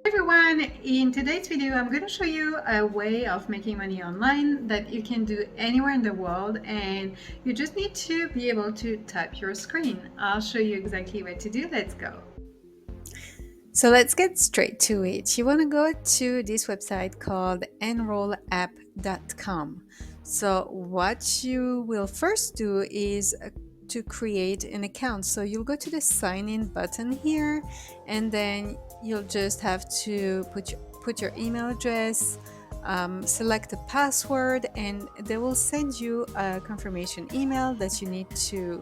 Everyone, in today's video I'm going to show you a way of making money online that you can do anywhere in the world, and you just need to be able to tap your screen. I'll show you exactly what to do. Let's go. So let's get straight to it. You want to go to this website called enrollapp.com. So what you will first do is to create an account. So you'll go to the sign in button here, and then you'll just have to put your email address, select a password, and they will send you a confirmation email that you need to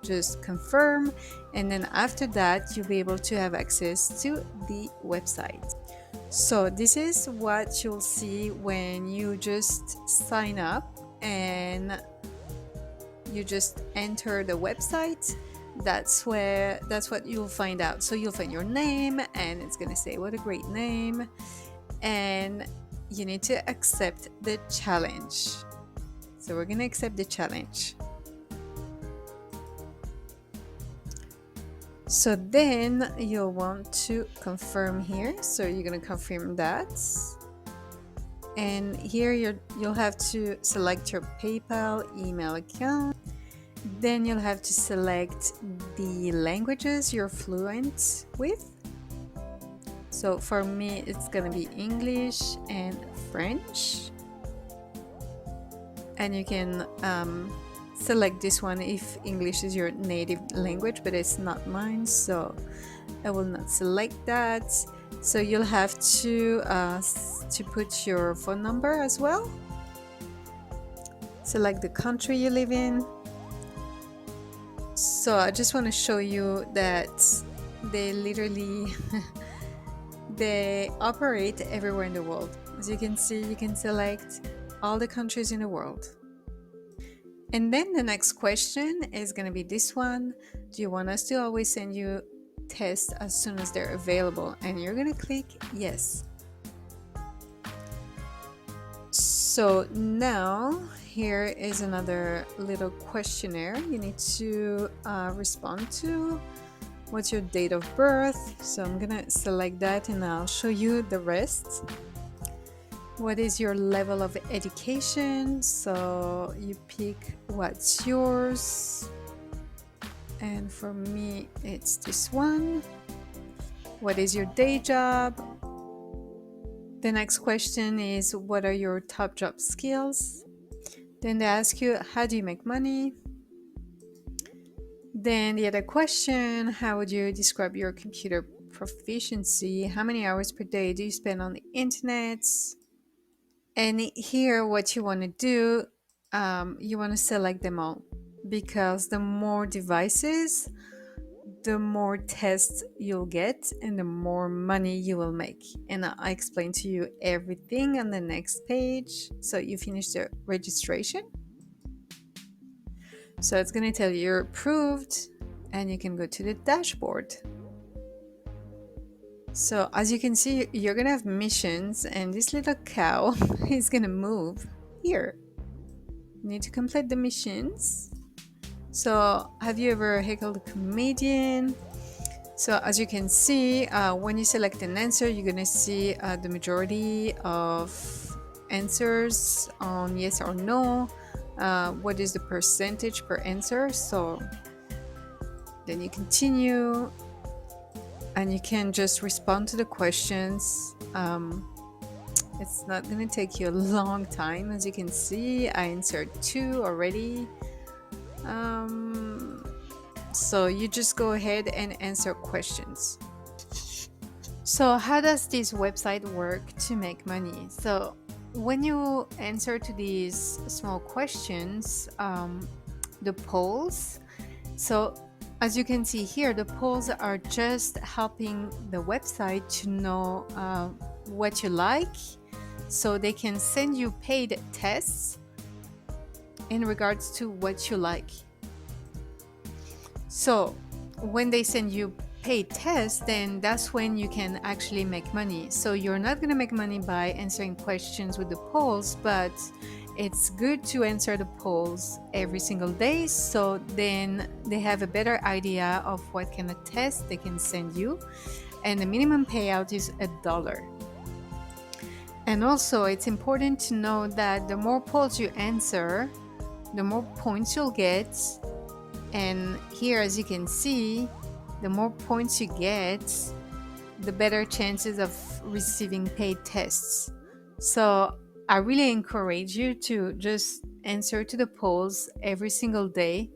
just confirm, and then after that you'll be able to have access to the website. So this is what you'll see when you just sign up and you just enter the website. That's what you'll find out. So you'll find your name, and it's gonna say what a great name, and you need to accept the challenge. So we're gonna accept the challenge. So then you'll want to confirm here. So you're going to confirm that. And here you'll have to select your PayPal email account. Then you'll have to select the languages you're fluent with. So for me, it's going to be English and French. And you can select this one if English is your native language, but it's not mine, so I will not select that. So you'll have to put your phone number as well. Select the country you live in. So I just want to show you that they literally they operate everywhere in the world. As you can see, you can select all the countries in the world. And then the next question is going to be this one. Do you want us to always send you tests as soon as they're available? And you're going to click yes. So now here is another little questionnaire you need to respond to. What's your date of birth? So I'm going to select that and I'll show you the rest. What is your level of education? So you pick what's yours. And for me, it's this one. What is your day job? The next question is, what are your top job skills? Then they ask you, how do you make money? Then the other question, how would you describe your computer proficiency? How many hours per day do you spend on the internet? And here what you want to do, you want to select them all, because the more devices, the more tests you'll get and the more money you will make. And I explain to you everything on the next page. So you finish the registration. So it's going to tell you you're approved, and you can go to the dashboard. So as you can see, you're gonna have missions, and this little cow is gonna move here. You need to complete the missions. So have you ever heckled a comedian? So as you can see, when you select an answer, you're gonna see the majority of answers on yes or no. What is the percentage per answer? So then you continue, and you can just respond to the questions. It's not going to take you a long time. As you can see, I answered 2 already. So you just go ahead and answer questions. So how does this website work to make money? So when you answer to these small questions, the polls, so as you can see here, the polls are just helping the website to know what you like, so they can send you paid tests in regards to what you like. So when they send you paid tests, then that's when you can actually make money. So you're not going to make money by answering questions with the polls, but it's good to answer the polls every single day, so then they have a better idea of what kind of test they can send you. and the minimum payout is $1. And also, it's important to know that the more polls you answer, the more points you'll get. And here, as you can see, the more points you get, the better chances of receiving paid tests. So I really encourage you to just answer to the polls every single day,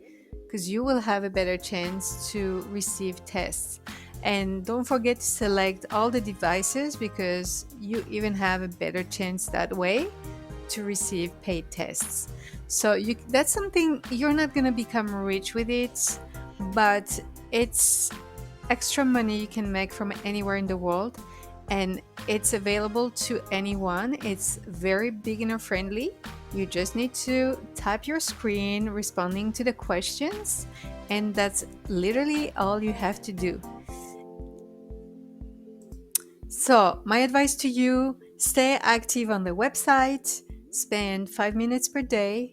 because you will have a better chance to receive tests. And don't forget to select all the devices, because you even have a better chance that way to receive paid tests. So that's something, you're not going to become rich with it, but it's extra money you can make from anywhere in the world, and it's available to anyone. It's very beginner friendly. You just need to tap your screen responding to the questions, and that's literally all you have to do. So my advice to you, stay active on the website, spend 5 minutes per day,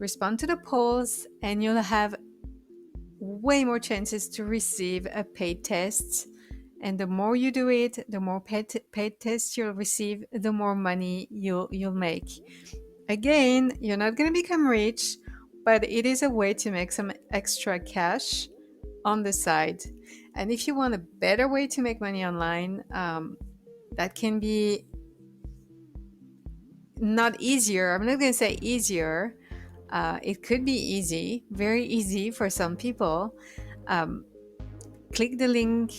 respond to the polls, and you'll have way more chances to receive a paid test. And the more you do it, the more paid tests you'll receive, the more money you'll make. Again, you're not going to become rich, but it is a way to make some extra cash on the side. And if you want a better way to make money online, that can be not easier. I'm not going to say easier. It could be easy, very easy for some people. Click the link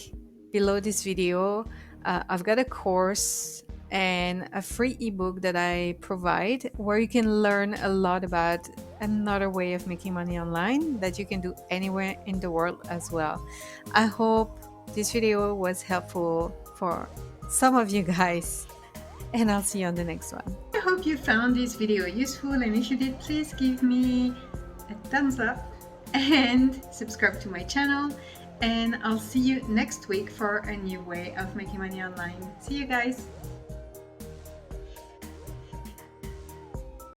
below this video. I've got a course and a free ebook that I provide where you can learn a lot about another way of making money online that you can do anywhere in the world as well. I hope this video was helpful for some of you guys, and I'll see you on the next one. I hope you found this video useful, and if you did, please give me a thumbs up and subscribe to my channel, and I'll see you next week for a new way of making money online. See you guys!